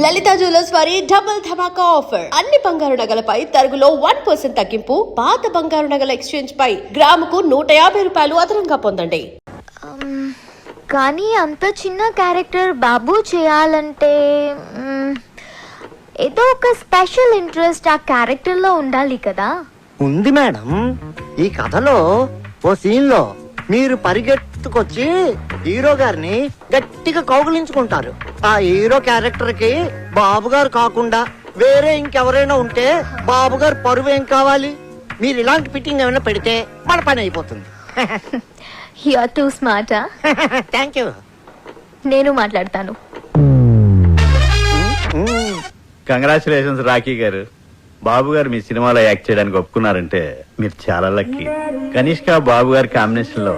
లలిత jewellers వారి double ధమాకా offer. అన్ని బంగారు నగలపై తరుగులో 1% తగ్గింపు. పాత బంగారు నగల ఎక్స్చేంజ్ పై గ్రాముకు 150 రూపాయలు అదనంగా పొందండి. కానీ అంత చిన్న క్యారెక్టర్ బాబు చేయాలంటే ఏదో ఒక స్పెషల్ ఇంట్రెస్ట్ ఆ క్యారెక్టర్ లో ఉండాలి కదా. ఉంది మేడం. ఈ కథలో ఓ సీన్ లో మీరు పరిగెత్తుకొచ్చి హీరో గారిని గట్టిగా కౌగిలించుకుంటారు. ఆ హీరో క్యారెక్టర్ కి బాబు గారు కాకుండా వేరే ఇంకెవరైనా ఉంటే బాబు గారు పరువు ఏం కావాలి? మీరు ఇలాంటి ఫిట్టింగ్ ఏమైనా పెడితే మన పని అయిపోతుంది. You are too smart. Thank you. నేను మాట్లాడతాను. కంగ్రాచులేషన్స్ రాఖీ గారు. బాబు గారు మీ సినిమాలో యాక్ట్ చేయడానికి ఒప్పుకున్నారంటే మీరు చాలా లక్కీ. కనిష్క బాబు గారి కాంబినేషన్ లో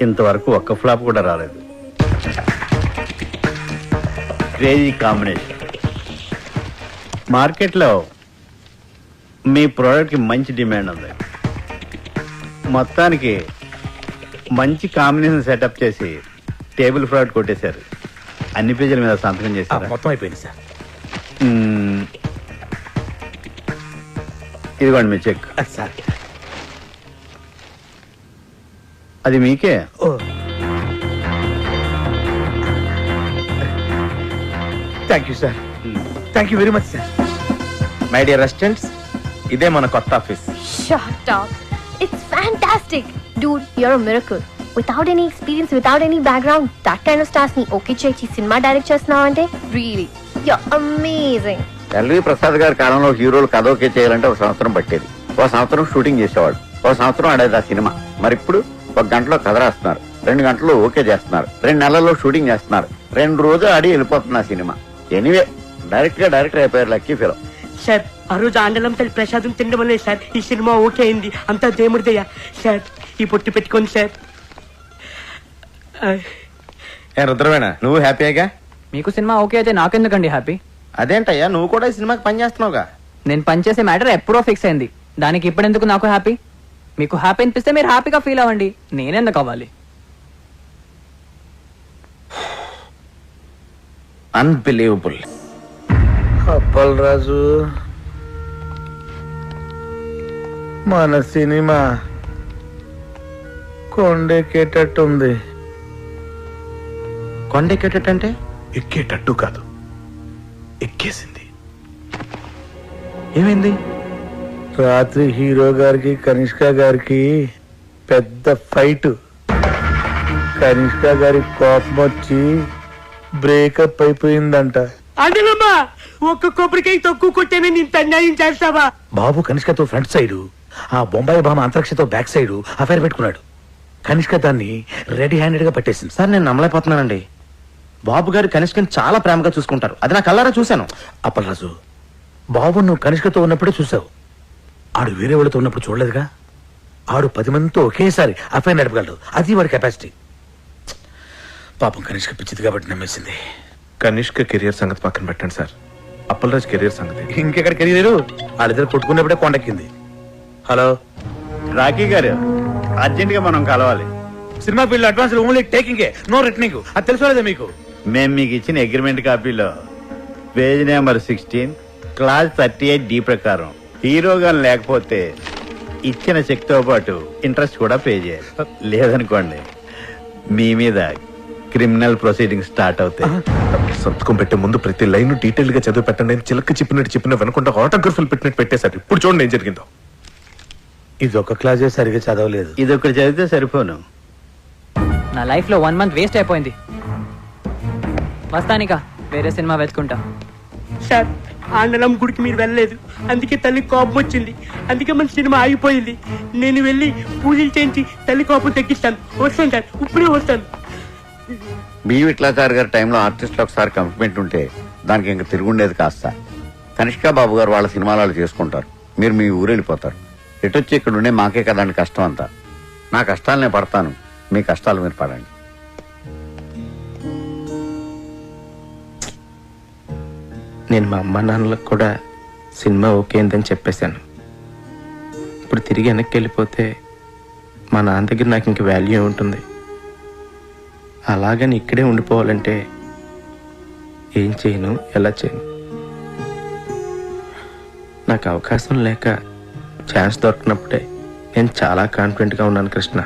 ఇంతవరకు ఒక్క ఫ్లాప్ కూడా రాలేదు. Crazy combination. మార్కెట్లో మీ ప్రోడక్ట్ కి మంచి డిమాండ్ ఉంది. మొత్తానికి మంచి కాంబినేషన్ సెటప్ చేసి టేబుల్ ఫ్రాడ్ కొట్టేశారు. అన్ని పేజీల మీద సంతకం చేశారు. మొత్తం అయిపోయింది సార్. ఇదిగోండి మీ చెక్. సార్ అది మీకే. Thank you sir. Thank you very much sir. My dear residents, ఇదే మన కొత్త office. Shut up. It's fantastic. Dude, you're a miracle. Without any experience, without any background, that kind of stars ni okay చేసి cinema direct చేస్తున్నావంటే really you're amazing. LV Prasad గారి కాలంలో హీరోలు కథ okay చేయాలంటే 1 సంవత్సరం పట్టేది. 1 సంవత్సరం షూటింగ్ చేసేవాడు. 1 సంవత్సరం ఆడేది ఆ సినిమా. మరి ఇప్పుడు 1 గంటలో కథ రాస్తున్నారు, 2 గంటలు ఓకే చేస్తున్నారు, 2 నెలల్లో షూటింగ్ చేస్తున్నారు, 2 రోజులు ఆడి వెళ్ళిపోతుంది ఆ సినిమా. ఎనీవే డైరెక్ట్ గా డైరెక్టర్ అయిపోయారు. Lucky fellow. సార్ ఆ రోజు ఆండలం తల్లి ప్రసాదం తినడం వల్లే సార్ ఈ సినిమా ఓకే అయింది. అంతా దేవుడిదయ్యా. సార్ ఈ పొట్టు పెట్టుకోండి సార్. రుద్రవేణ, నువ్వు హ్యాపీగా? మీకు సినిమా ఓకే అయితే నాకెందుకండి హ్యాపీ? అదేంటయ్యా, నువ్వు కూడా ఈ సినిమాకి పని చేస్తున్నావుగా. నేను పనిచేసే మ్యాటర్ ఎప్పుడో ఫిక్స్ అయింది. దానికి ఇప్పుడెందుకు నాకు హ్యాపీ? మీకు హ్యాపీ అనిపిస్తే మీరు హ్యాపీగా ఫీల్ అవ్వండి. నేనెందుకు అవ్వాలి? అన్బిలీవబుల్. అప్పల్ రాజు, మన సినిమా కొండెక్కేటట్టుంది. కొండెక్కేటట్టు అంటే? ఎక్కేటట్టు కాదు, ఎక్కేసింది. ఏమైంది? రాత్రి హీరో గారికి కనిష్క గారికి పెద్ద ఫైట్. కనిష్క గారి కోపం వచ్చి బ్రేకప్ అయిపోయిందంట. ఆండలమ్మా, ఒక్క కొబ్బరికాయ తక్కువ కొట్టానని ఇంత అన్యాయం చేస్తావా? బాబు కనిష్కతో ఫ్రంట్ సైడ్, ఆ బొంబాయి భామ అంతరిక్షతో బ్యాక్ సైడ్ అఫైర్ పెట్టుకున్నాడు. కనిష్క దాన్ని రెడీ హ్యాండెడ్ గా పట్టేసింది. సార్ నేను నమ్మలేకపోతున్నానండి. బాబు గారు కనిష్కని చాలా ప్రేమగా చూసుకుంటారు. అది నా కళ్ళారా చూశాను. అప్పలరాజు, బాబు నువ్వు కనిష్కతో ఉన్నప్పుడే చూసావు. ఆడు వేరే వాళ్ళతో ఉన్నప్పుడు చూడలేదుగా. ఆడు 10 మందితో ఒకేసారి అఫైర్ నడపగలడు. అది వాడి కెపాసిటీ. పాపం కనిష్క పిచ్చిది కాబట్టి నమ్మేసింది. కనిష్క కెరియర్ సంగతి పక్కన పెట్టండి సార్. అప్పలరాజ్ కెరియర్ సంగతి ఇంకెక్కడ కెరీర్? వాళ్ళిద్దరు కొట్టుకున్నప్పుడే కొండెక్కింది. హలో రాఖీ గారు, అర్జెంట్ గా మనం కలవాలి. Cinema field advance only taking, no returning. అది తెలుసుకోలేదా మీకు? మేము మీకు ఇచ్చిన అగ్రిమెంట్ కాపీలో పేజ్ నెంబర్ 16 క్లాస్ 38D ప్రకారం హీరోగా లేకపోతే ఇచ్చిన చెక్ తో పాటు ఇంట్రెస్ట్ కూడా పే చేయాలి. లేదనుకోండి మీ మీద క్రిమినల్ ప్రొసీడింగ్ స్టార్ట్ అవుతాయి. సంతకం పెట్టే ముందు ప్రతి లైన్ డీటెయిల్ గా చదివి పెట్టండి. చిలక చెప్పిన వెనకుండా ఆటోగ్రఫీలు పెట్టినట్టు పెట్టేశారు. ఇప్పుడు చూడండి ఏం జరిగిందో. ఇది ఒక క్లాసే సరిగా చదవలేదు. ఇది ఒకటి చదివితే సరిపోను. నా లైఫ్ లో 1 మంత్ వేస్ట్ అయిపోయింది. వస్తానికా వేరే సినిమా వెతుకుంటా. సార్ ఆండలం గుడికి మీరు వెళ్ళలేదు, అందుకే తల్లి కోపం వచ్చింది. అందుకే మన సినిమా ఆగిపోయింది. నేను వెళ్ళి పూజలు చేయించి తల్లి కోపం తగ్గిస్తాను. వస్తాను సార్, ఇప్పుడే వస్తాను. బి విట్లాచారి గారి టైంలో ఆర్టిస్టులు ఒకసారి కమిట్మెంట్ ఉంటే దానికి ఇంకా తిరుగుండేది కాస్త. కనిష్క బాబు గారు వాళ్ళ సినిమాలు వాళ్ళు చేసుకుంటారు. మీరు మీ ఊరు వెళ్ళిపోతారు. ఎటొచ్చి ఇక్కడ ఉండే మాకే కదండి కష్టం అంతా. నా కష్టాలు నేను పడతాను, మీ కష్టాలు మీరు పడండి. నేను మా అమ్మ నాన్నలకు కూడా సినిమా ఓకే అని చెప్పేశాను. ఇప్పుడు తిరిగి వెనక్కి వెళ్ళిపోతే మా నాన్న దగ్గర నాకు ఇంక వాల్యూ ఉంటుంది. అలాగని ఇక్కడే ఉండిపోవాలంటే ఏం చేయను, ఎలా చేయను? నాకు అవకాశం లేక ఛాన్స్ దొరికినప్పుడే నేను చాలా కాన్ఫిడెంట్గా ఉన్నాను కృష్ణ.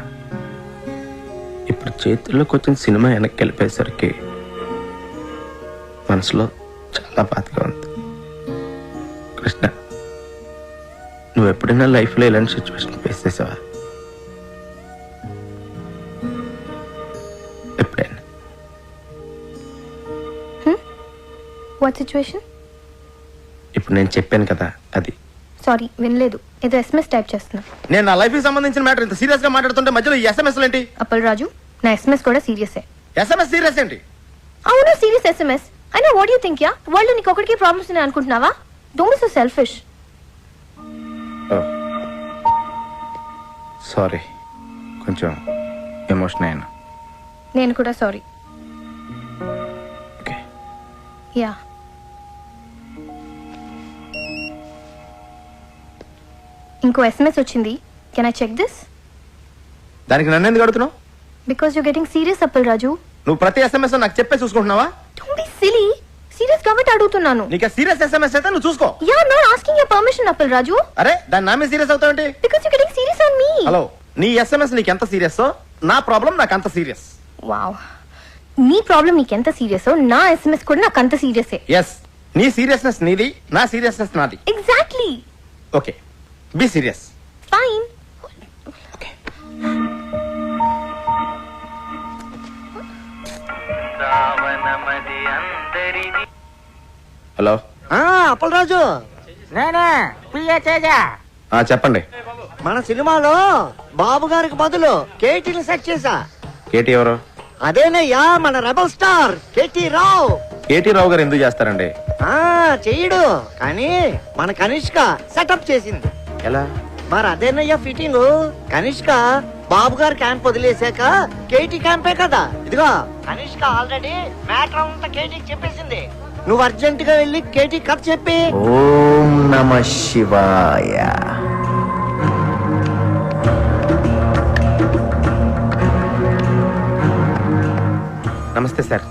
ఇప్పుడు చేతుల్లోకి వచ్చిన సినిమా వెనక్కి వెళ్ళిపోయేసరికి మనసులో చాలా బాధగా ఉంది. కృష్ణ, నువ్వు ఎప్పుడైనా లైఫ్లో ఇలాంటి సిచ్యువేషన్ ఫేస్ చేసావా? ఎప్పుడైనా? What situation? ఇప్పుడు నేను చెప్పాను కదా అది. సారీ, వినలేదు. ఏదో SMS టైప్ చేస్తున్నా. నేను నా లైఫ్ కి సంబంధించిన మ్యాటర్ ఇంత సీరియస్ గా మాట్లాడుతుంటే మధ్యలో ఈ SMS ఏంటి? అప్పల్ రాజు, నా SMS కూడా సీరియసే. SMS సీరియస్ ఏంటి? అవును, సీరియస్ SMS. అయినా what you think yeah? World నీకు ఒకటికి ప్రాబ్లమ్స్ ఉన్నాయి అనుకుంటున్నావా? Don't be so selfish. Sorry, కొంచెం ఎమోషన్ అయినా. నేను కూడా సారీ. ఓకే. యా. ఇంకో SMS వచ్చింది. Can I check this? దానికి నన్ను ఎందుకు అడుగుతున్నావు? Because you getting serious Appal Raju. నువ్వు ప్రతి SMS నాకు చెప్పే చూసుకుంటున్నావా? Don't be silly. సీరియస్ కాబట్టి అడుగుతున్నాను. నీకు సీరియస్ SMS అయితే నువ్వు చూసుకో. Yeah, not asking your permission Appal Raju. అరే, దాని నా మీద సీరియస్ అవుతావేంటి? Because you getting serious on me. Hello, నీ SMS నీకు ఎంత సీరియస్, నా ప్రాబ్లం నాకు అంత సీరియస్. వావ్, నీ ప్రాబ్లం నీకెంత సీరియస్, నా SMS కూడా నాకు అంత సీరియసే. ఎస్, నీ సీరియస్నెస్ నీది, నా సీరియస్నెస్ నాది. Exactly. Okay, be serious. Fine. Hello. Appalaraju, చెప్పండి. మన సినిమాలో బాబు గారికి బదులు కేటీని సెట్ చేశా. కేటీ ఎవరు? అదేనయ్యా, మన రెబల్ స్టార్ కేటీ రావు. కేటీ రావు గారు ఎందుకు చేస్తారండి? చెయ్యడు, కానీ మన కనిష్క సెటప్ చేసింది. ఎలా? మరి అదేనయ్యా ఫిట్టింగ్. కనిష్క బాబు గారు క్యాంప్ వదిలేసాక కేటీ క్యాంపే కదా. ఇదిగో కనిష్క ఆల్రెడీ మ్యాటర్ అంతా కేటీకి చెప్పేసింది. నువ్వు అర్జెంట్ గా వెళ్ళి కేటీ కథ చెప్పి. ఓం నమః శివాయ. నమస్తే సార్,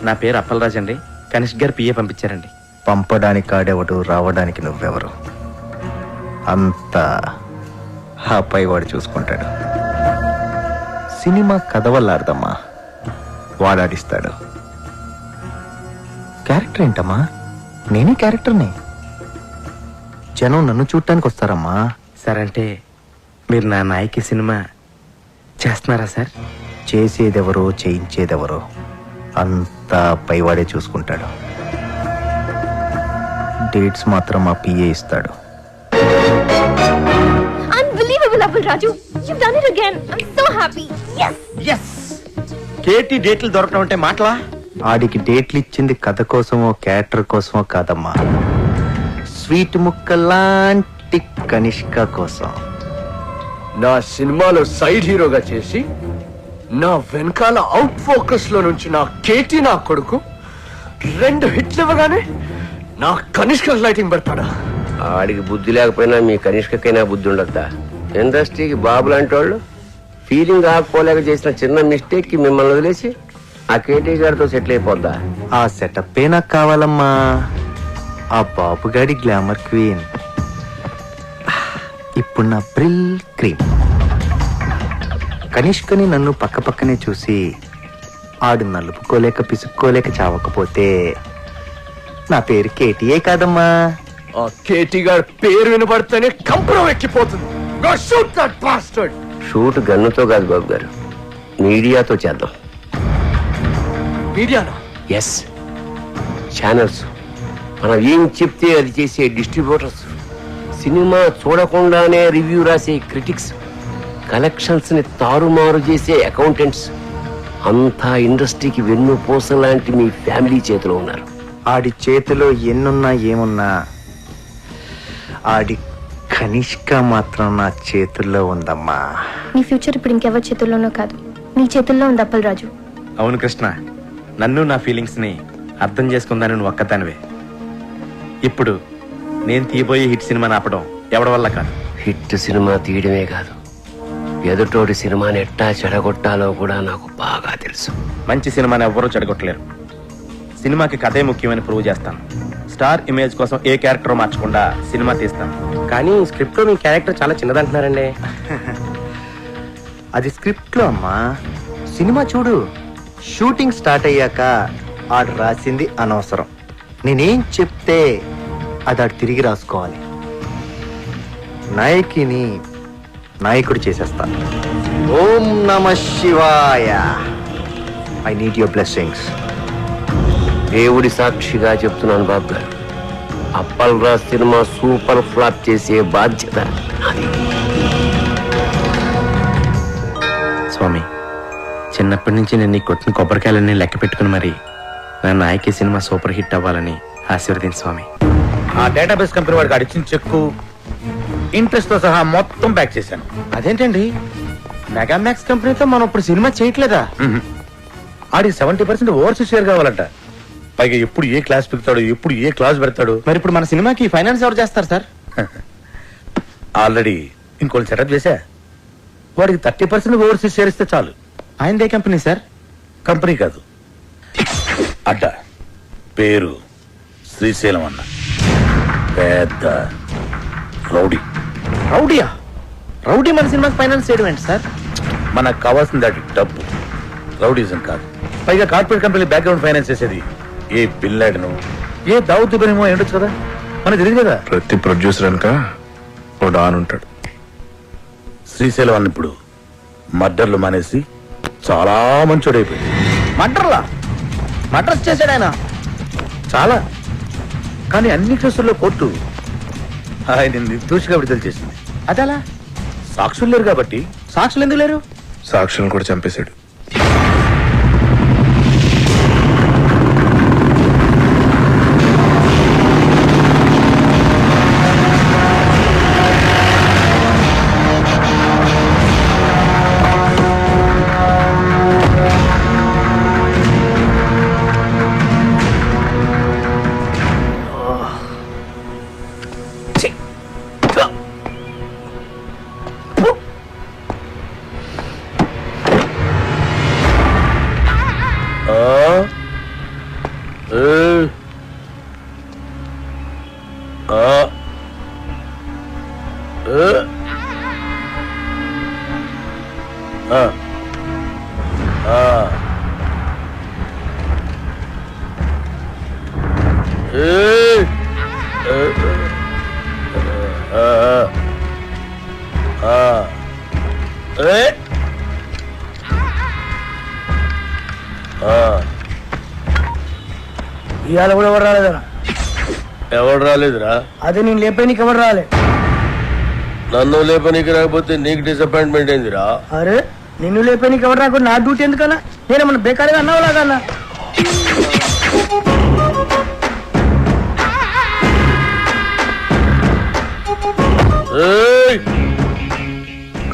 నా పేరు అప్పలరాజ్ అండి. కనిష్క్ గారు పిఏ పంపించారండి. పంపడానికి కాడెవడు, రావడానికి నువ్వెవరు? అంతా ఆ పైవాడు చూసుకుంటాడు. సినిమా కథ వల్ల అర్థమ్మా, వాడాడిస్తాడు. క్యారెక్టర్ ఏంటమ్మా? నేనే క్యారెక్టర్ని. జనం నన్ను చూడటానికి వస్తారమ్మా. సార్, అంటే మీరు నా నాయకి సినిమా చేస్తున్నారా సార్? చేసేదెవరో చేయించేదెవరో అంతా పైవాడే చూసుకుంటాడు. డేట్స్ మాత్రం మా పిఏ ఇస్తాడు. Unbelievable, Appal Raju. You've done it again. I'm so happy. Yes. yes. KT డేట్లు దొరకడం అంటే మాటలా? ఆడికి డేట్లు ఇచ్చింది కథ కోసమో క్యారెక్టర్ కోసమో కాదమ్మా, స్వీట్ ముక్కలాంటి కనిష్క కోసం. నా సినిమాలో సైడ్ హీరోగా చేసి నా వెనకాల అవుట్ ఫోకస్ లో నుంచి నా కేటీ నా కొడుకు 2 హిట్లు ఇవ్వగానే నా కనిష్క లైటింగ్ పెడతాడా? ఆడికి బుద్ధి లేకపోయినా మీ కనిష్కకైనా బుద్ధి ఉండద్దా? ఇండస్ట్రీకి బాబు లాంటి వాళ్ళు ఫీలింగ్ ఆకపోలేక చేసిన చిన్న మిస్టేక్ కి మిమ్మల్ని వదిలేసి ఆ కేటీ గారితో సెటిల్ అయిపోద్దా? ఆ సెటప్ నాకు కావాలమ్మా. ఆ బాబుగాడి గ్లామర్ క్వీన్ ఇప్పుడు నా బ్రిల్ క్రీమ్. కనిష్కని నన్ను పక్క పక్కనే చూసి ఆడు నలుపుకోలేక పిసుక్కోలేక చావకపోతే నా పేరు కేటీఏ కాదమ్మా. ఆ కేటీ గారి పేరు వినబడితేనే కంపరం ఎక్కిపోతుంది. Go shoot that bastard. Shoot గన్నుతో కాదు బాబు గారు, మీడియాతో చేద్దాం. మీడియానా? ఎస్, ఛానల్స్, మనం ఏం చెప్తే అది చేసే డిస్ట్రిబ్యూటర్స్, సినిమా చూడకుండానే రివ్యూ రాసే క్రిటిక్స్, కలెక్షన్స్ ని తారుమారు చేసే అకౌంటెంట్స్, అంతా ఇండస్ట్రీకి వెన్నుపూస లాంటి మీ ఫ్యామిలీ చేతిలో ఉన్నారు. ఆడి చేతిలో ఎన్నున్నా ఏమున్నా ఆడి కనిష్క మాత్రం నా చేతుల్లో ఉందమ్మా. నీ ఫ్యూచర్ ఇప్పుడు ఇంకెవరి చేతుల్లోనో కాదు, నీ చేతుల్లో ఉంది అప్పల్ రాజు. అవును కృష్ణ, నన్ను నా ఫీలింగ్స్ ని అర్థం చేసుకుందాని నువ్వు ఒక్కదానివే. ఇప్పుడు నేను తీయబోయే హిట్ సినిమాని ఆపడం ఎవడి వల్ల కాదు. హిట్ సినిమా తీయడమే కాదు, ఎదుటోడి సినిమాని ఎట్టా చెడగొట్టాలో కూడా నాకు బాగా తెలుసు. మంచి సినిమాని ఎవ్వరూ చెడగొట్టలేరు. సినిమాకి కథే ముఖ్యమని ప్రూవ్ చేస్తాను. స్టార్ ఇమేజ్ కోసం ఏ క్యారెక్టర్ మార్చకుండా సినిమా తీస్తాను. కానీ స్క్రిప్ట్ లో మీ క్యారెక్టర్ చాలా చిన్నదంటున్నారండి. అది స్క్రిప్ట్ లో అమ్మా. సినిమా చూడు, షూటింగ్ స్టార్ట్ అయ్యాక ఆడు రాసింది అనవసరం. నేనేం చెప్తే అది ఆడు తిరిగి రాసుకోవాలి. నాయకిని నాయకుడు చేసేస్తాను. ఓం నమ శివాయ. I need your blessings. దేవుడి సాక్షిగా చెప్తున్నాను బాబు గారు, Appal Raj cinema super flop చేసే బాధ్యత నాది. స్వామి, చిన్నప్పటి నుంచి నేను నీ కొట్టిన కొబ్బరికాయలన్నీ లెక్క పెట్టుకుని మరి నా నాయకి సినిమా సూపర్ హిట్ అవ్వాలని ఆశీర్వదించు స్వామి. ఆ డేటాబేస్ కంపెనీ వాడికి అడిచిన చెక్కు ఇంట్రెస్ట్ తో సహా మొత్తం బ్యాక్ చేశాను. అదేంటండి, మెగామాక్స్ కంపెనీతో మనం ఇప్పుడు సినిమా చేయట్లేదా? ఆడికి 70% ఓవర్సీస్ షేర్ కావాలంట. పైగా ఎప్పుడు ఏ క్లాస్ పెడతాడు, ఎప్పుడు ఏ క్లాస్ పెడతాడు. మరి ఇప్పుడు మన సినిమాకి ఫైనాన్స్ ఎవరు చేస్తారు సార్? ఆల్రెడీ ఇంకోటి సెటప్ చేశా. వాడికి 30% ఓవర్సీస్ షేర్ ఇస్తే చాలు. ఆయనదే కంపెనీ సార్? కంపెనీ కాదు, అడ్డ. పేరు శ్రీశైలం అన్న. పెద్ద రౌడీ. రౌడీయా? రౌడీ మన సినిమాకి ఫైనాన్స్ చేయడం ఏంటి సార్? మనకు కావాల్సింది అది డబ్బు, రౌడీజం కాదు. పైగా కార్పొరేట్ కంపెనీ బ్యాక్గ్రౌండ్ ఫైనాన్స్ చేసేది ఏ బిన్ లాడెను, ఏ దావుద్ ఇబ్రహీమో ఏంటొచ్చు కదా, మనకు తెలియదు కదా. ప్రతి ప్రొడ్యూసర్ అనక ఓ డాన్ ఉంటాడు. శ్రీశైలం అన్న ఇప్పుడు మర్డర్లు మానేసి చాలా మంచోడైపోయింది. మర్డర్లా? మర్డర్స్ చేశాడు ఆయన? చాలా. కానీ అన్ని కేసుల్లో కోర్టు ఆయన నిర్దోషిగా విడుదల చేసింది. అదలా? సాక్షులు లేరు కాబట్టి. సాక్షులు ఎందుకు లేరు? సాక్షులను కూడా చంపేశాడు. ఇవాళ కూడా ఎవరు రాలేదరా? ఎవరు రాలేదురా? అదే నేను లేపేనికి ఎవరు రాలే. నన్ను లేపనీకి రాకపోతే నీకు డిసప్పాయింట్మెంట్ ఏందిరా? అరే నిన్ను లేపేనికి ఎవరు రాకుండా నా డ్యూటీ ఎందుకన్నా? నేనేమన్నా బేకారీగా అన్నావు లాగన్నా?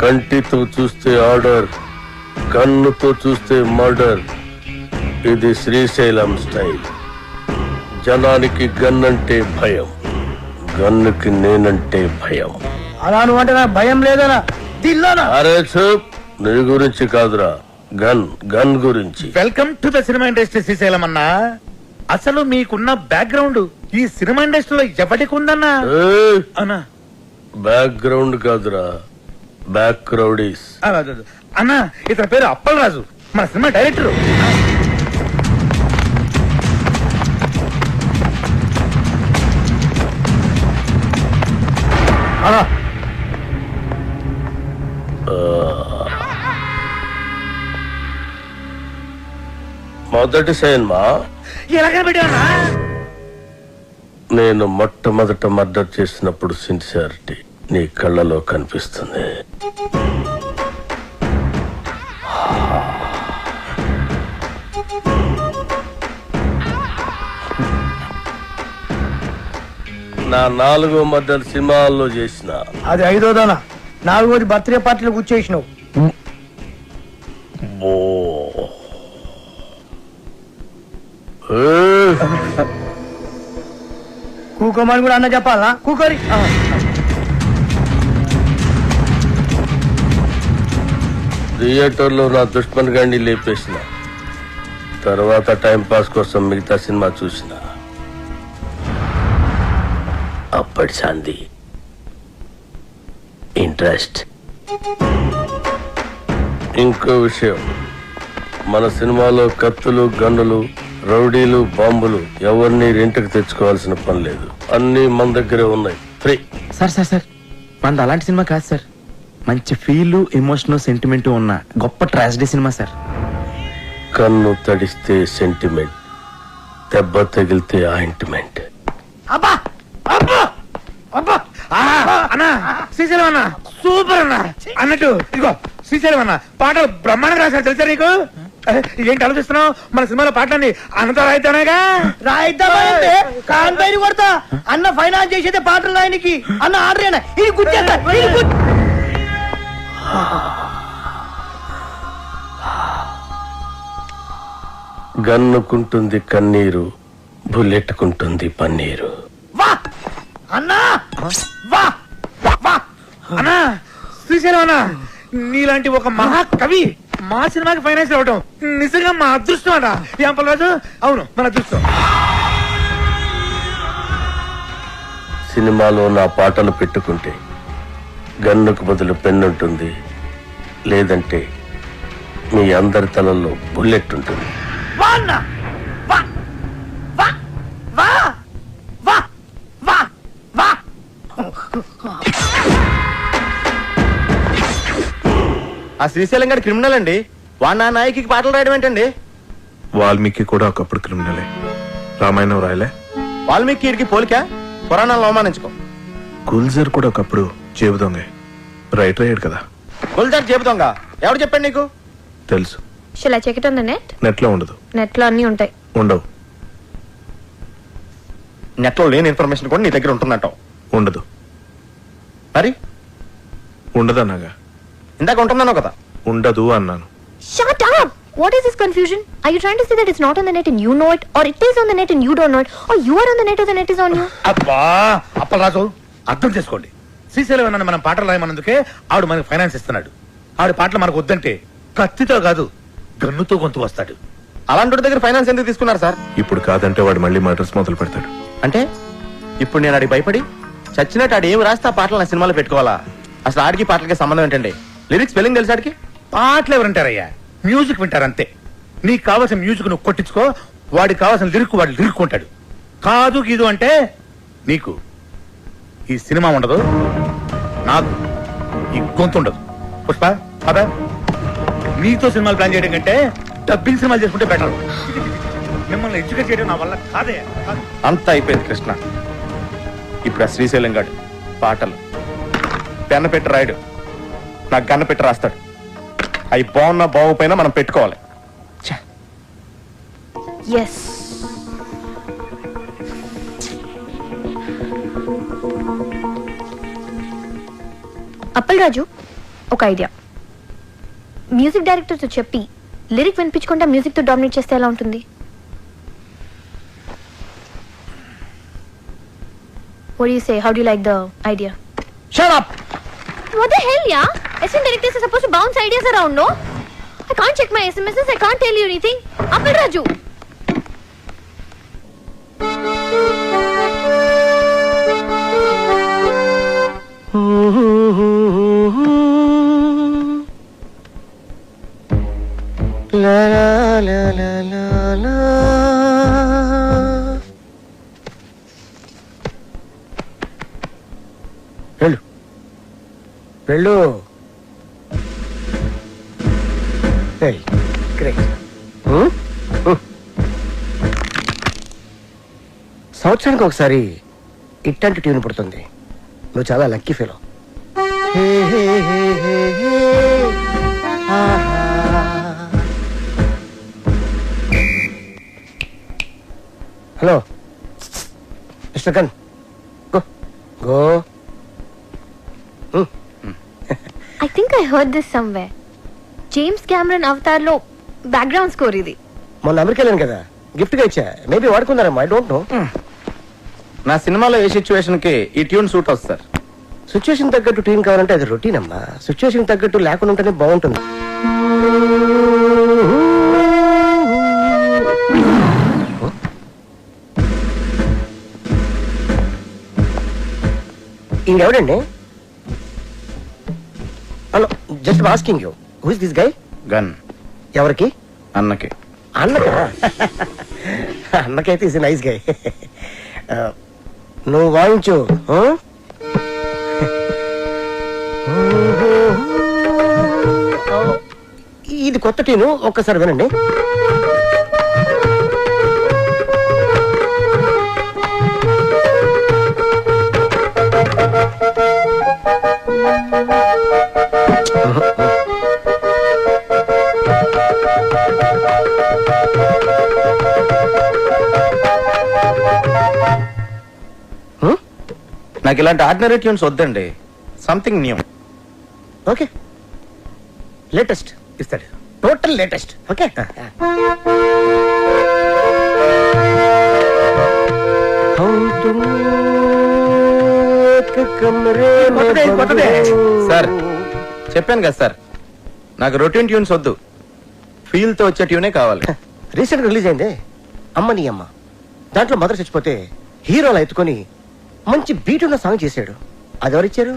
కంటితో చూస్తే ఆర్డర్, కన్నుతో చూస్తే మర్డర్. ఇది శ్రీశైలం స్టైల్. జనానికి గన్ అంటే భయం, గన్నుకి నేనంటే భయం. అలా నువ్వు అంటే నాకు భయం లేదనా? దిల్లానా? అరే చూప్, నీ గురించి కాదురా, గన్ గన్ గురించి. Welcome to the cinema industry Srisailam అన్నా. అసలు మీకున్న బ్యాక్గ్రౌండ్ ఈ సినిమా ఇండస్ట్రీలో ఎవరికి ఉందన్నా? అన్నా బ్యాక్గ్రౌండ్ కాదురా, బ్యాక్ క్రౌడీస్. అన్నా ఇతని పేరు అప్పల్ రాజు, మన సినిమా డైరెక్టర్. మొదటి సినిమా నేను మొట్టమొదట మర్డర్ చేసినప్పుడు సిన్సియారిటీ నీ కళ్ళలో కనిపిస్తుంది. నా 4వ మర్డర్ సినిమాల్లో చేసిన. అది 5వదనా? 4వది బర్త్డే పార్టీలో కూర్చేసినావు. కూకోమని కూడా అన్న చెప్పాలా? కూకోరి. థియేటర్లో నా దుష్మన్ గాండి లేపేసిన. తర్వాత టైం పాస్ కోసం మిగతా సినిమా చూసిన అప్పటి శాంతి ఇంట్రెస్ట్. ఇంకో విషయం, మన సినిమాలో కత్తులు, గన్నులు, రౌడీలు, బాంబులు ఎవరిని రెంట్కి తెచ్చుకోవాల్సిన పని లేదు. అన్నీ మన దగ్గరే ఉన్నాయి, ఫ్రీ. సార్ సార్ సార్ మనది అలాంటి సినిమా కాదు సార్. మంచి ఫీల్, ఎమోషన్, సెంటిమెంట్ ఉన్న గొప్ప ట్రాజడీ సినిమా సార్. కన్ను తడిస్తే సెంటిమెంట్, దెబ్బ తగిలితే ఆయింట్మెంట్. అబ్బా అబ్బా అబ్బా అన్నా శ్రీశైలం అన్న సూపర్ అన్న అన్నట్టు ఇదిగో శ్రీశైలం అన్న పాటలు బ్రహ్మాండంగా రాశారు తెలుసా నీకు? ఏంటి ఆలోచిస్తున్నావు? మన సినిమాలో పాటలన్నీ అన్నతో రాయితానేగా. రాయిద్దామంటే కాంపైని కొడతా అన్న ఫైనాన్స్ చేసేదే పాటలు రాయనికి అన్న ఆర్డర్ ఇది గుర్తేస్తా. గన్నుకుంటుంది కన్నీరు, బుల్లెట్టుకుంటుంది పన్నీరు. వా అన్నా వా వా అన్నా శ్రీశైలం అన్న నీలాంటి ఒక మహాకవి మా సినిమాకి ఫైనాన్స్ అవ్వడం నిజంగా మా అదృష్టం అన్న. ఏం పర్వాలేదు, అవును మన అదృష్టం. సినిమాలో నా పాటలు పెట్టుకుంటే గన్నుకు బదులు పెన్నుంటుంది, లేదంటే మీ అందరి తలల్లో బుల్లెట్ ఉంటుంది. వా అన్న వా వా వా వా వా వా ఆ శ్రీశైలం గారి క్రిమినల్ అండి. వాడు నా నాయకి పాటలు రాయడం ఏంటండి? వాల్మీకి కూడా ఒకప్పుడు క్రిమినలే. రామాయణం రాయలే. వాల్మీకి పోలిక పురాణాలను అవమానించుకో. గుల్జర్ కూడా ఒకప్పుడు జేబు దొంగ, రైటర్ అయ్యాడు కదా. గుల్జార్ చెబుతాంగ ఎవడు చెప్పాడు నీకు? తెలుసు. Shall I check it on the net? Net లో ఉండదు. నెట్ లో అన్ని ఉంటాయి. ఉండవు. నెట్ లో లేని ఇన్ఫర్మేషన్ కూడా నీ దగ్గర ఉంటుందంటావు? ఉండదు. మరి ఉండదన్నాగా. ఇందాక ఉంటుందన్నావు కదా. ఉండదు అన్నాను. Shut up! What is this confusion? Are you trying to say that it's not on the net and you know it, or it is on the net and you don't know it, or you are on the net or the net is on you? అబ్బా అప్పలరాజు అర్థం చేసుకోండి. శ్రీశైలం అన్న మనం పాటలు రాయమన్నందుకే ఆవిడ మనకు finance ఇస్తున్నాడు. ఆవిడ పాటలు మనకు వద్దంటే కత్తితో కాదు గన్నుతో గొంతు వస్తాడు. అలాంటి దగ్గర ఫైనాన్స్ ఎందుకు తీసుకున్నారు సార్? ఇప్పుడు కాదంటే వాడు మళ్ళీ మర్డర్స్ మొదలు పెడతాడు. అంటే ఇప్పుడు నేను ఆడికి భయపడి చచ్చినట్టు ఆడు ఏమి రాస్తే ఆ పాటలు నా సినిమాలో పెట్టుకోవాలా? అసలు ఆడికి పాటలకి సంబంధం ఏంటండి? లిరిక్స్ స్పెల్లింగ్ తెలుసు ఆడికి? పాటలు ఎవరంటారయ్యా, మ్యూజిక్ వింటారంతే. నీకు కావాల్సిన మ్యూజిక్ నువ్వు కొట్టించుకో, వాడికి కావాల్సిన లిరిక్ వాడు లిరిక్ ఉంటాడు. కాదు గీదు అంటే నీకు ఈ సినిమా ఉండదు, నాకు ఈ గొంతు ఉండదు. పుష్ప అదా నీతో సినిమాలు ప్లాన్ చేయడం కంటే డబ్బింగ్ సినిమాలు చేసుకుంటే బెటర్. మిమ్మల్ని ఎడ్యుకేట్ చేయడం నా వల్ల కాదే. అంతా అయిపోయింది కృష్ణ. ఇప్పుడు ఆ శ్రీశైలం గాడు పాటలు పెన్న పెట్టి రాయడు, నాకు గన్న పెట్టి రాస్తాడు. అవి బాగున్నా బాగుపోయినా మనం పెట్టుకోవాలి. Yes. అప్పల్ రాజు, ఒక ఐడియా. మ్యూజిక్ డైరెక్టర్ తో చెప్పి లిరిక్ వినిపించకుండా మ్యూజిక్ తో డామినేట్ చేస్తే ఎలా ఉంటుంది? What do you say? How do you like the idea? Shut up! What the hell, yeah? Assistant directors are supposed to bounce ideas around, no? I can't check my SMSs, I can't tell you anything. Appal Raju! La la la la la. వెళ్ళు వెళ్ళు. సంవత్సరానికి ఒకసారి ఇట్లాంటి tune పుడుతుంది. నువ్వు చాలా lucky fellow. Hello mister కన్, go go. I think I heard this somewhere. James Cameron Avatar లో బ్యాక్గ్రౌండ్ స్కోర్ ఇది. మొన్న అమెరికా వెళ్ళాను కదా, గిఫ్ట్ గా ఇచ్చా. మేబీ వాడుకున్నారమ్మా, ఐ డోంట్ నో. నా సినిమాలో ఏ సిచ్యువేషన్ కి ఈ ట్యూన్ సూట్ అవుతుంది సార్? సిచ్యువేషన్ తగ్గట్టు ట్యూన్ కావాలంటే అది రొటీన్ అమ్మా. సిచ్యువేషన్ తగ్గట్టు లేకుండా ఉంటేనే బాగుంటుంది. ఇంకెవడండి? Hello, just asking you, who is this guy? Gun ఎవరికి? అన్నకి. అన్నకా? అన్నకైతే ఇస్ నైస్ గై. నువ్వు వాయించు. ఇది కొత్త టీను, ఒక్కసారి వినండి. నాకు ఇలాంటి ఆర్డినరీ ట్యూన్స్ వద్దండి, సంథింగ్ న్యూ. ఓకే, లేటెస్ట్ ఇస్తాడు, టోటల్ లేటెస్ట్. ఓకే, సార్ చెప్పాను కదా సార్, నాకు రొటీన్ ట్యూన్స్ వద్దు, ఫీల్ తో వచ్చే ట్యూనే కావాలి. రీసెంట్ గా రిలీజ్ అయింది అమ్మ నీ అమ్మ. దాంట్లో మదర్ చచ్చిపోతే హీరోలా ఎత్తుకొని మంచి బీట్ ఉన్న సాంగ్ చేశాడు. అది ఎవరిచ్చారు?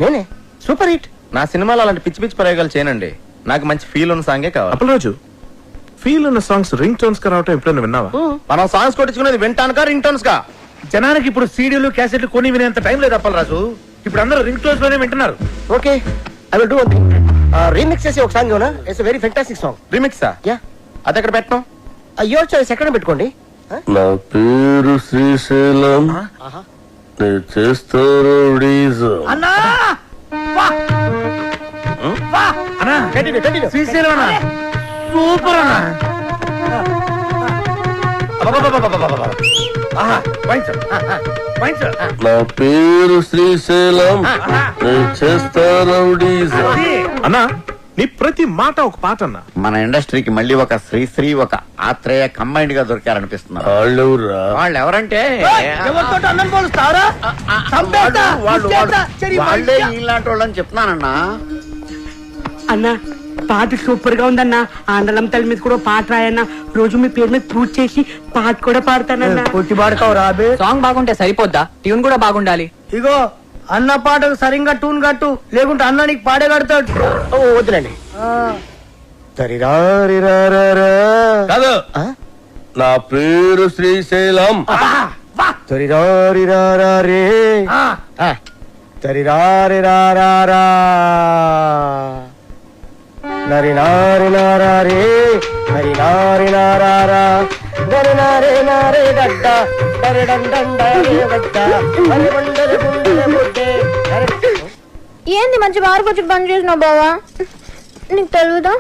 నేనే. Super hit. నా సినిమాలో అలాంటి పిచ్చి పిచ్చి ప్రయోగాలు చేయనండి, నాకు మంచి ఫీల్ ఉన్న సాంగే కావాలి. అప్పలరాజు, ఫీల్ ఉన్న సాంగ్స్ రింగ్ టోన్స్ గా రావటం ఎప్పుడైనా విన్నావా? మనం సాంగ్స్ కొట్టించుకునేది వింటానుకా రింగ్ టోన్స్ కా? జనానికి ఇప్పుడు సీడీలు క్యాసెట్లు కొని వినేంత టైం లేదు అప్పలరాజు. ఇప్పుడు అందరూ రింగ్ టోన్స్ లోనే వింటున్నారు. Okay, I will do one thing. Remix చేసి ఒక సాంగ్ ఇవ్వనా? It's very fantastic song. రీమిక్సా? యా. అది ఎక్కడ పెట్టడం? అయ్యో చాయిస్ ఎక్కడ పెట్టుకోండి. నా పేరు శ్రీశైలం, నేను చేస్తాను అన్నా శ్రీశైలం అన్నా, సూపర్ అన్నా. నా పేరు శ్రీశైలం, నేను చేస్తాను అన్నా నీ ప్రతి మాట ఒక పాట అన్నా. మన ఇండస్ట్రీకి మళ్ళీ ఒక శ్రీశ్రీ, ఒక ఆత్రేయ కంబైన్డ్ గా దొరికారనిపిస్తున్నారు. వాళ్ళెవరా? వాళ్ళు ఎవరంటే వాళ్ళే ఇలాంటి వాళ్ళని చెప్తున్నానన్నా. అన్నా పాట సూపర్ గా ఉందన్నా. ఆండలం తల్లి మీద కూడా పాట రాయన్నా. రోజు మీ పేరు మీద పూజ చేసి పాట కూడా పాడతానన్నా. కొట్టి పాడతావు రాబే. సాంగ్ బాగుంటే సరిపోద్దా, ట్యూన్ కూడా బాగుండాలి. ఇగో అన్న పాటకు సరిగ్గా టూన్ కట్టు, లేకుంటే అన్న నీకు పాడే కడతాడు. వద్దులండి. కాదు, నా పేరు శ్రీశైలం. నరి నారి నారా రే, నరి నారి నారా, నరి నారే నారే గడ్డ, నరి డండ గడ్డ, నరి బండల గుండెల బుడ్డే. ఏంది మంచి బార్ వచ్చి బంద్ చేసినావు బావా? నీకు తెలుగుదా,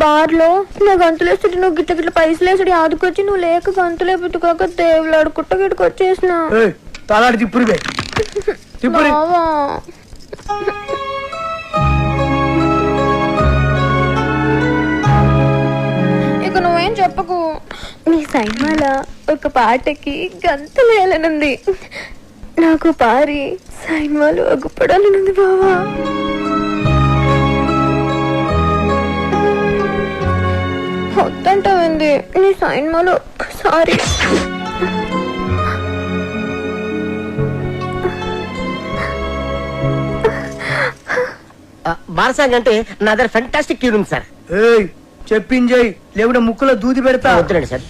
బార్లో నా గంతులేస్తుంటే నువ్వు గిట్ల గిట్ల పైసలు వేసుడు ఆదుకొచ్చి నువ్వు లేక గంతులే పెట్టుకోక దేవులాడు కుట్ట గిట్టుకు వచ్చేసిన తలాడి తిప్పురు తిప్పురు. ఇక నువ్వేం చెప్పకు. నీ సినిమాలో ఒక పాటకి గంతులు వేయాలనుంది. నాకు పారి సినిమాలో అగుపడాలనుంది బావా. వద్దంటావింది నీ సినిమాలో ఒక్కసారి. బారసాంగ్ అంటే నా దగ్గర ఫెంటాస్టిక్ ట్యూన్ ఉంది సార్. చెప్పింజయ్, లేకుంటే ముక్కులో దూది పెడతా. వద్దులండి సార్.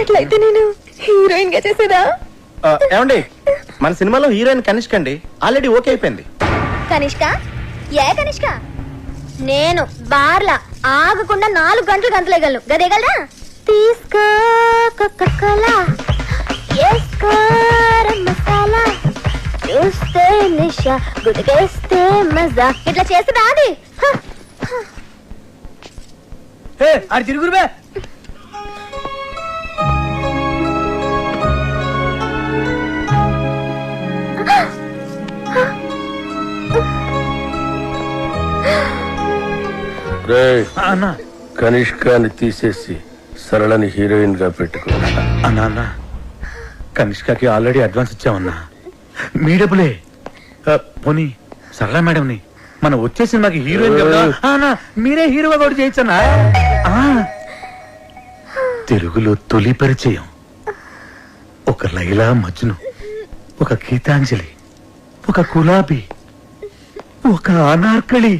అట్లయితే నేను హీరోయిన్ గా చేసేదా? ఏమండి, మన సినిమాలో హీరోయిన్ కనిష్క అండి, ఆల్రెడీ ఓకే అయిపోయింది. కనిష్క? ఏ కనిష్క? నేను బార్లా ఆగకుండా 4 గంటలు గంతలేగలను. గదేగలరా? తీసుకో కోకా-కోలా, ఏసుకో మసాలా, చూస్తే నిషా, గుడికేస్తే మజా. ఇట్లా చేస్తుందా అది? అది తిరుగురువే. కనిష్కాని తీసేసి సరళని హీరోయిన్ గా పెట్టుకో. అన్నా అన్నా, కనిష్కకి ఆల్రెడీ అడ్వాన్స్ ఇచ్చామన్నా. మీ డబ్బులే. పోనీ సరళ మేడంని మనం వచ్చే సినిమాకి హీరోయిన్ కదా అన్నా, మీరే హీరోగా కూడా చేయొచ్చన్నా. తెలుగులో తొలి పరిచయం, ఒక లైలా మజ్ను, ఒక గీతాంజలి, ఒక గులాబీ, ఒక అనార్కళి,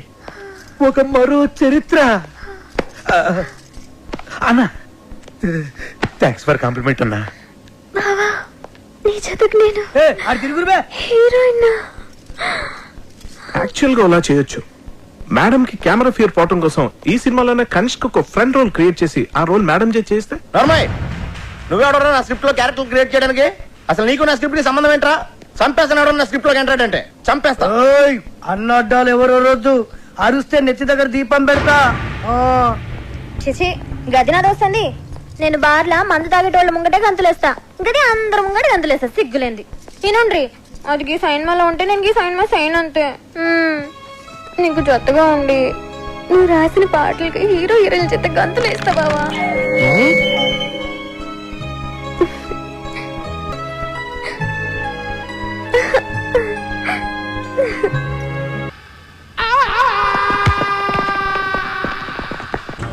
ఒక మరో చరిత్ర. అన్నా థ్యాంక్స్ ఫర్ కాంప్లిమెంట్ అన్నా. బావా నీ జతకు నేను హీరోయిన్. యాక్చువల్ గా అలా చేయొచ్చు. మేడం కి కెమెరా ఫియర్ పోవటం కోసం ఈ సినిమాలోనే కనిష్క ఒక ఫ్రెండ్ రోల్ క్రియేట్ చేసి ఆ రోల్ మేడం చేస్తే. నర్మయ్, నువ్వెవడరా నా స్క్రిప్ట్ లో క్యారెక్టర్ క్రియేట్ చేయడానికి? అసలు నీకు నా స్క్రిప్ట్ కి సంబంధం ఏంట్రా? చంపేస్తాడు నా స్క్రిప్ట్ లో ఎంటర్ అంటే చంపేస్తా. అన్నడ్డాలు ఎవరో రోజు అరుస్తే నెత్తి దగ్గర దీపం పెడతా. చిచి గదినా దోస్తుంది. నేను బార్లా మందు తాగేటోళ్ళ ముంగటే గంతులేస్తా, గది అందరు ముంగట గంతులేస్తా. సిగ్గులేంది తినండ్రి. అది సైన్మాలో ఉంటే నేను సైన్మా సైన్ అంతే. నీకు జొత్తగా ఉండి నువ్వు రాసిన పాటలకి హీరో హీరోయిన్ చేత గంతులేస్తా బావా.